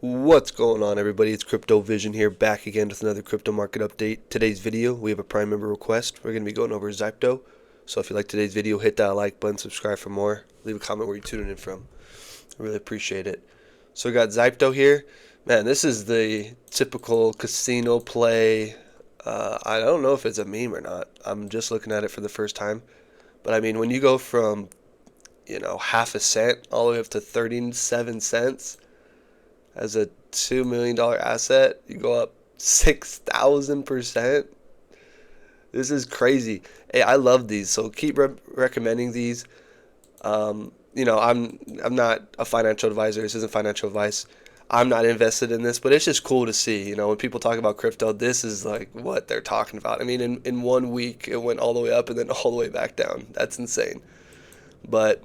What's going on, everybody? It's CryptoVision here, back again with another crypto market update. Today's video, we have a Prime member request. We're going to be going over ZYPTO. So if you like today's video, hit that like button, subscribe for more. Leave a comment where you're tuning in from. I really appreciate it. So we got ZYPTO here. Man, this is the typical casino play. I don't know if it's a meme or not. I'm just looking at it for the first time. But I mean, when you go from, half a cent all the way up to 37 cents, as a $2 million asset, you go up 6,000%. This is crazy. Hey, I love these, so keep recommending these. I'm not a financial advisor. This isn't financial advice. I'm not invested in this, but it's just cool to see. When people talk about crypto, this is like what they're talking about. I mean, in 1 week, it went all the way up and then all the way back down. That's insane. But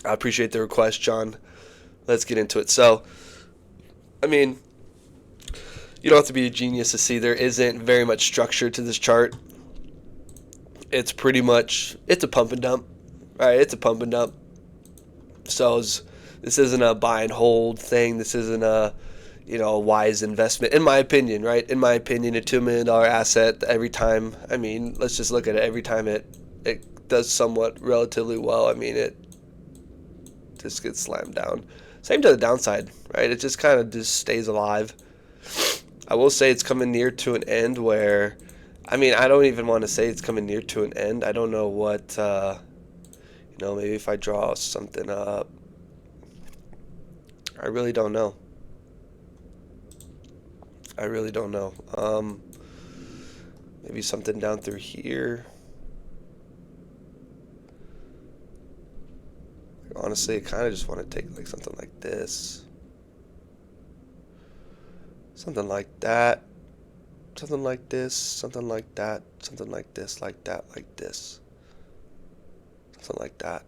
I appreciate the request, John. Let's get into it. So, I mean, you don't have to be a genius to see there isn't very much structure to this chart. It's pretty much, it's a pump and dump, right? It's a pump and dump. So this isn't a buy and hold thing. This isn't a wise investment, in my opinion, right? In my opinion, a $2 million asset every time, I mean, let's just look at it. Every time it does somewhat relatively well, I mean, it just gets slammed down. Same to the downside, right? It just kind of just stays alive. I will say it's coming near to an end where, I mean, I don't even want to say it's coming near to an end. I don't know what, maybe if I draw something up. I really don't know. I really don't know. Maybe something down through here. Honestly, I kind of just want to take like something like this. Something like that. Something like this. Something like that. Something like this. Like that. Like this. Something like that.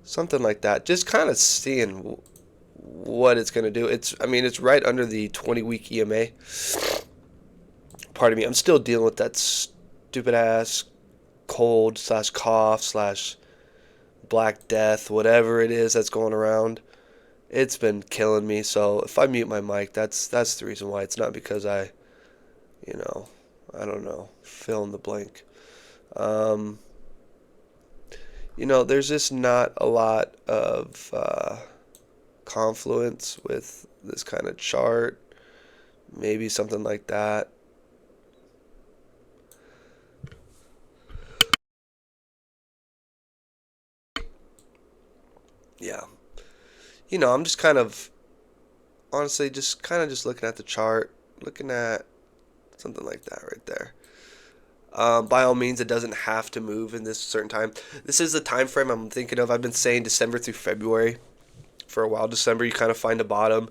Something like that. Just kind of seeing what it's going to do. It's right under the 20-week EMA. Pardon me. I'm still dealing with that stupid ass cold / cough / Black Death, whatever it is that's going around. It's been killing me. So if I mute my mic, that's the reason why. It's not because I don't know, fill in the blank. There's just not a lot of confluence with this kind of chart. Maybe something like that. Yeah. I'm just kind of, honestly, just looking at the chart, looking at something like that right there. By all means, it doesn't have to move in this certain time. This is the time frame I'm thinking of. I've been saying December through February for a while. December, you kind of find a bottom.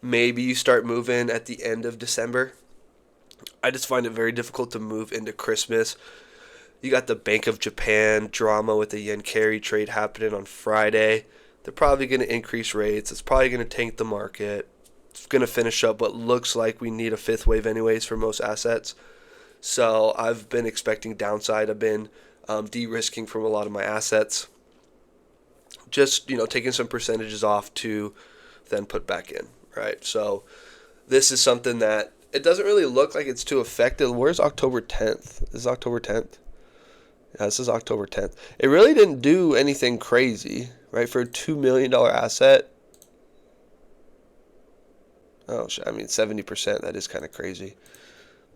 Maybe you start moving at the end of December. I just find it very difficult to move into Christmas. You got the Bank of Japan drama with the yen carry trade happening on Friday. They're probably going to increase rates. It's probably going to tank the market. It's going to finish up what looks like we need a fifth wave anyways for most assets. So I've been expecting downside. I've been de-risking from a lot of my assets. Just, taking some percentages off to then put back in, right? So this is something that it doesn't really look like it's too affected. Where's October 10th? This is October 10th. Yeah, this is October 10th. It really didn't do anything crazy, right? For a $2 million asset. Oh, 70%. That is kind of crazy.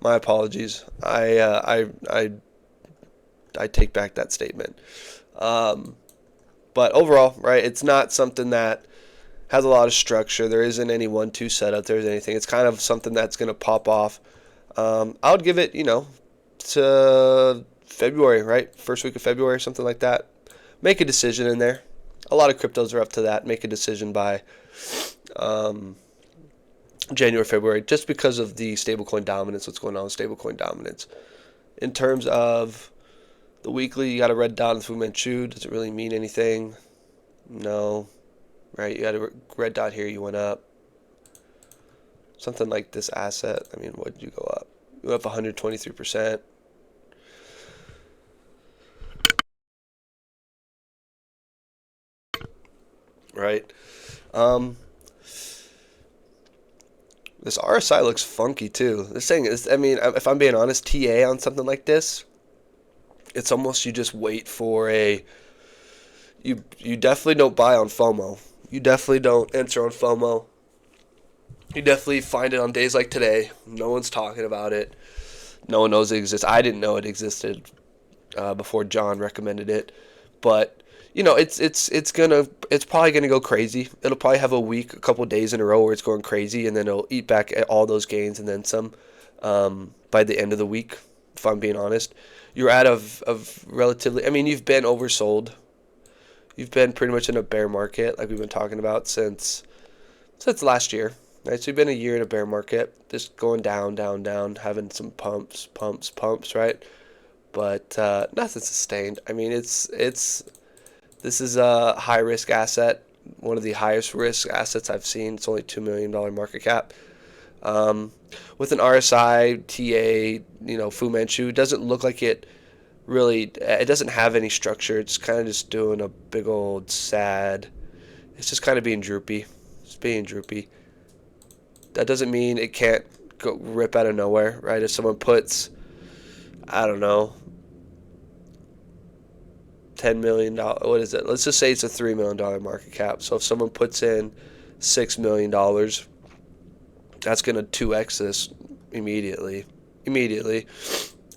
My apologies. I take back that statement. But overall, right, it's not something that has a lot of structure. There isn't any 1-2 setup. There's anything. It's kind of something that's going to pop off. I would give it, to February, right? First week of February, something like that. Make a decision in there. A lot of cryptos are up to that. Make a decision by January, February, just because of the stablecoin dominance, what's going on with stablecoin dominance. In terms of the weekly, you got a red dot in Fu Manchu. Does it really mean anything? No. Right? You got a red dot here. You went up. Something like this asset. What did you go up? You went up 123%. Right? This RSI looks funky too. This thing is, I mean, if I'm being honest, TA on something like this, it's almost you just wait for a. You definitely don't buy on FOMO. You definitely don't enter on FOMO. You definitely find it on days like today. No one's talking about it. No one knows it exists. I didn't know it existed before John recommended it, but it's probably gonna go crazy. It'll probably have a week, a couple days in a row where it's going crazy, and then it'll eat back at all those gains and then some by the end of the week. If I'm being honest, you're out of relatively. I mean, you've been oversold. You've been pretty much in a bear market, like we've been talking about since last year. Right, so you've been a year in a bear market, just going down, down, down, having some pumps, pumps, pumps, right? But nothing sustained. I mean, this is a high risk asset, one of the highest risk assets I've seen. It's only $2 million market cap. With an RSI, TA, Fu Manchu, it doesn't look like it doesn't have any structure. It's kind of just doing a big old sad. It's just kind of being droopy. It's being droopy. That doesn't mean it can't go rip out of nowhere, right? If someone puts, I don't know, $10 million. What is it? Let's just say it's a $3 million market cap. So if someone puts in $6 million, that's gonna 2x this immediately. Immediately.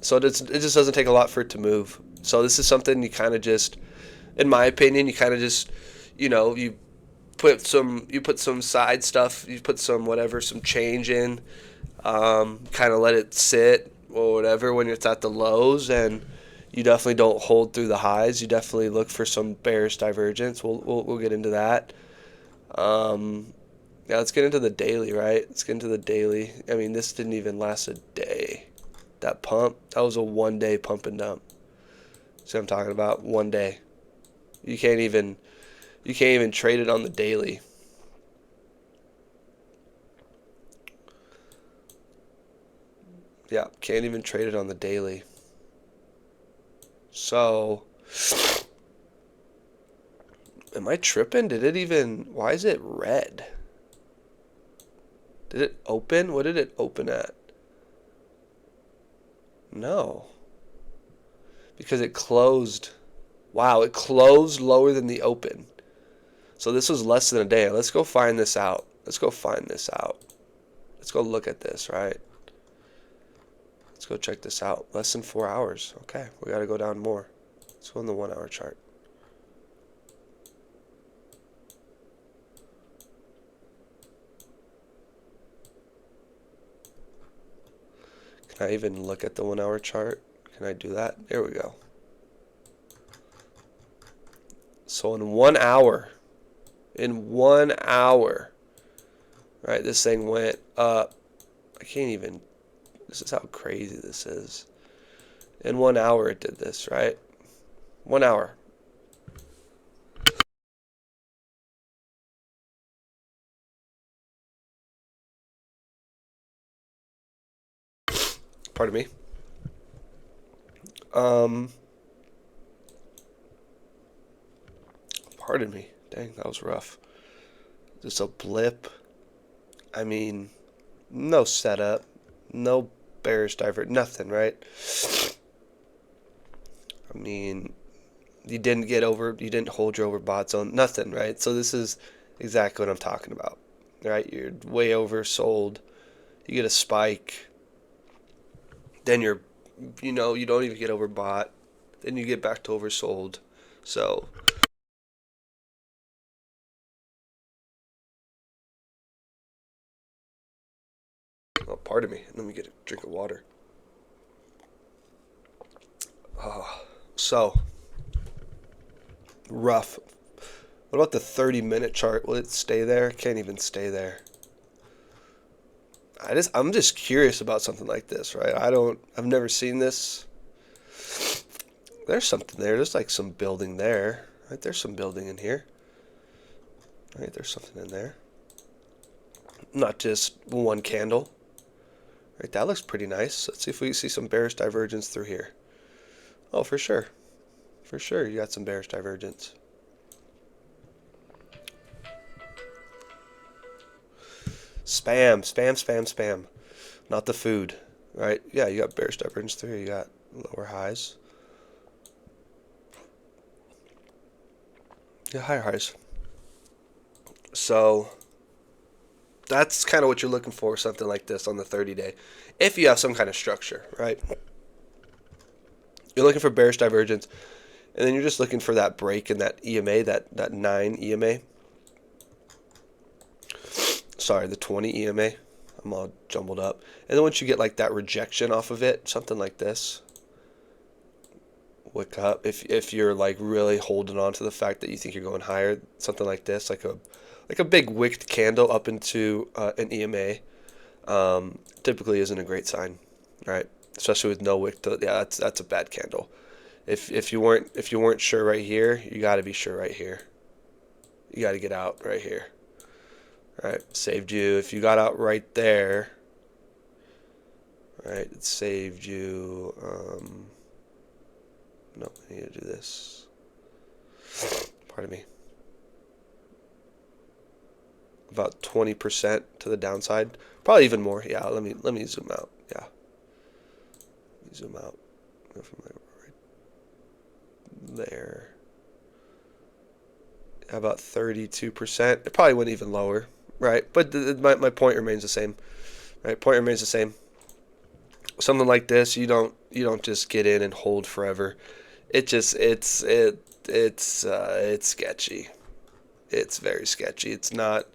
So it just doesn't take a lot for it to move. So this is something you kind of just, in my opinion, you kind of just, you put some side stuff, you put some whatever, some change in, kind of let it sit or whatever when it's at the lows, and you definitely don't hold through the highs. You definitely look for some bearish divergence. We'll get into that. Yeah, let's get into the daily, right? Let's get into the daily. I mean, this didn't even last a day. That pump, that was a 1 day pump and dump. See what I'm talking about? 1 day. You can't even trade it on the daily. Yeah, can't even trade it on the daily. So, am I tripping? Why is it red? Did it open? What did it open at? No. Because it closed. Wow, it closed lower than the open. So this was less than a day. Let's go find this out. Let's go find this out. Let's go look at this, right? Let's go check this out. Less than 4 hours. Okay, we got to go down more. Let's go on the 1 hour chart. Can I even look at the 1 hour chart? Can I do that? There we go. So in 1 hour, right, this thing went up. I can't even, this is how crazy this is. In 1 hour it did this, right? 1 hour. Pardon me. Pardon me. Dang, that was rough. Just a blip. I mean, no setup, no bearish divert, nothing, right? I mean, you didn't hold your overbought zone, nothing, right? So this is exactly what I'm talking about, right? You're way oversold. You get a spike, then you don't even get overbought, then you get back to oversold. So oh, pardon me. Let me get a drink of water. Oh, so rough. What about the 30-minute chart? Will it stay there? Can't even stay there. I'm just curious about something like this, right? I've never seen this. There's something there. There's like some building there, right? There's some building in here, right? There's something in there. Not just one candle, right? That looks pretty nice. Let's see if we see some bearish divergence through here. Oh, for sure. For sure, you got some bearish divergence. Spam, spam, spam, spam. Not the food, right? Yeah, you got bearish divergence through here. You got lower highs. Yeah, higher highs. So that's kind of what you're looking for, something like this on the 30-day. If you have some kind of structure, right? You're looking for bearish divergence, and then you're just looking for that break in that EMA, that 9 EMA. Sorry, the 20 EMA. I'm all jumbled up. And then once you get like that rejection off of it, something like this, wick up. If you're like really holding on to the fact that you think you're going higher, something like this, like a big wicked candle up into an EMA, typically isn't a great sign, right? Especially with no wick. Yeah, that's a bad candle. If you weren't sure right here, you got to be sure right here. You got to get out right here. Right, saved you. If you got out right there, right, it saved you. No, I need to do this. Pardon me. About 20% to the downside, probably even more. Yeah, let me zoom out. Yeah, let me zoom out. Go from like right there. About 32%. It probably went even lower, right? But my point remains the same. Right, point remains the same. Something like this, you don't just get in and hold forever. It's sketchy. It's very sketchy. It's not.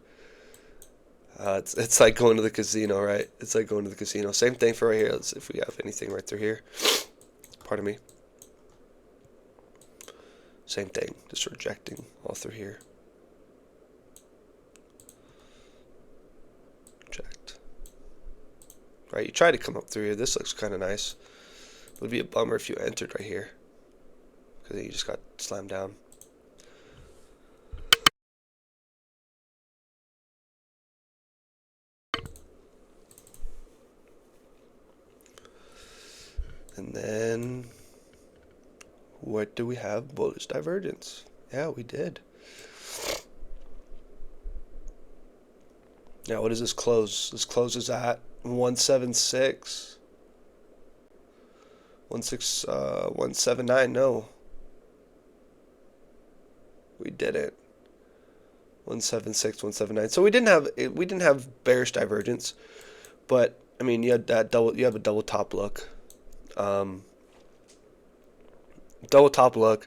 It's like going to the casino, right? It's like going to the casino. Same thing for right here. Let's see if we have anything right through here. Pardon me. Same thing. Just rejecting all through here. Reject. Right. You try to come up through here. This looks kind of nice. It would be a bummer if you entered right here, because then you just got slammed down. And then, what do we have? Bullish divergence. Yeah, we did. Now, what does this close? This closes at 176. 179. No, we didn't. 176, 179. So we didn't have bearish divergence, but I mean, you had that double. You have a double top look. Double top look.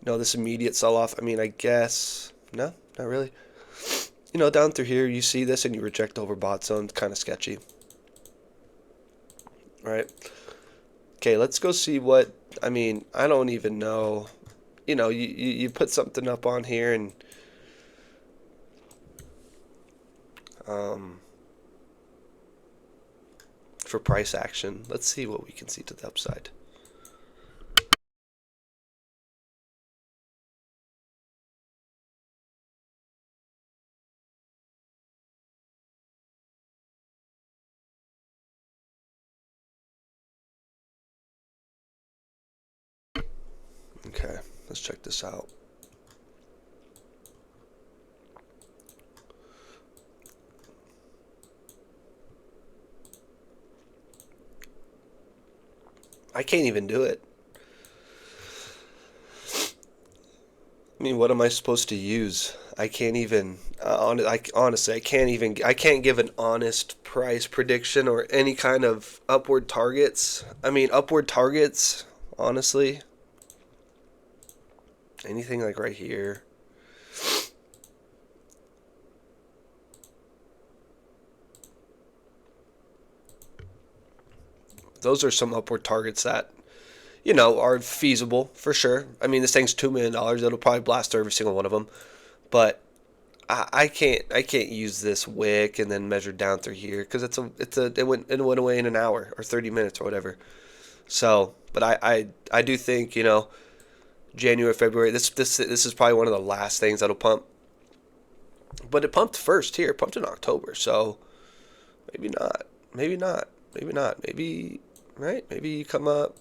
This immediate sell-off. I mean, I guess no, not really. Down through here, you see this and you reject overbought zone. Kind of sketchy, right? Okay, let's go see what. I mean, I don't even know. You put something up on here and for price action. Let's see what we can see to the upside. Okay, let's check this out. I can't even do it. I mean, what am I supposed to use? I can't even. Honestly, I can't give an honest price prediction or any kind of upward targets. I mean, upward targets. Honestly, anything like right here. Those are some upward targets that are feasible for sure. I mean, this thing's $2 million. It'll probably blast through every single one of them, but I can't use this wick and then measure down through here because it went away in an hour or 30 minutes or whatever. So, but I do think January, February. This is probably one of the last things that'll pump. But it pumped first here. It pumped in October, so maybe not. Maybe not. Maybe not. Maybe right. Maybe you come up.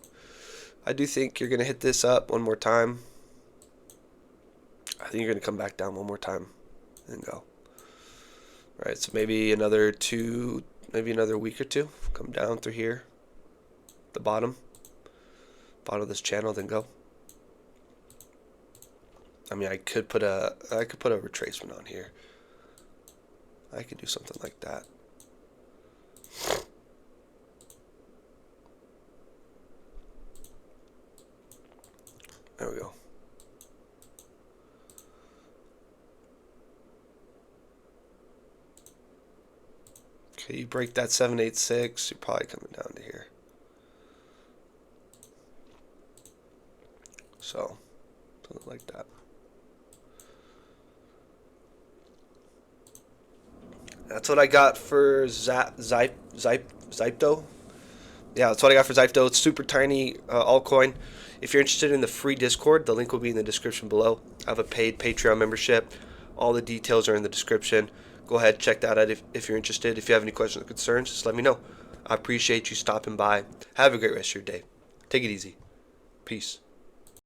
I do think you're gonna hit this up one more time. I think you're gonna come back down one more time and go. Right, so maybe another maybe another week or two. Come down through here, the bottom of this channel, then go. I mean, I could put a retracement on here. I could do something like that. There we go. Okay, you break that 786, you're probably coming down to here. So, something like that. That's what I got for ZYPTO. Yeah, that's what I got for ZYPTO. It's super tiny altcoin. If you're interested in the free Discord, the link will be in the description below. I have a paid Patreon membership. All the details are in the description. Go ahead, check that out if you're interested. If you have any questions or concerns, just let me know. I appreciate you stopping by. Have a great rest of your day. Take it easy. Peace.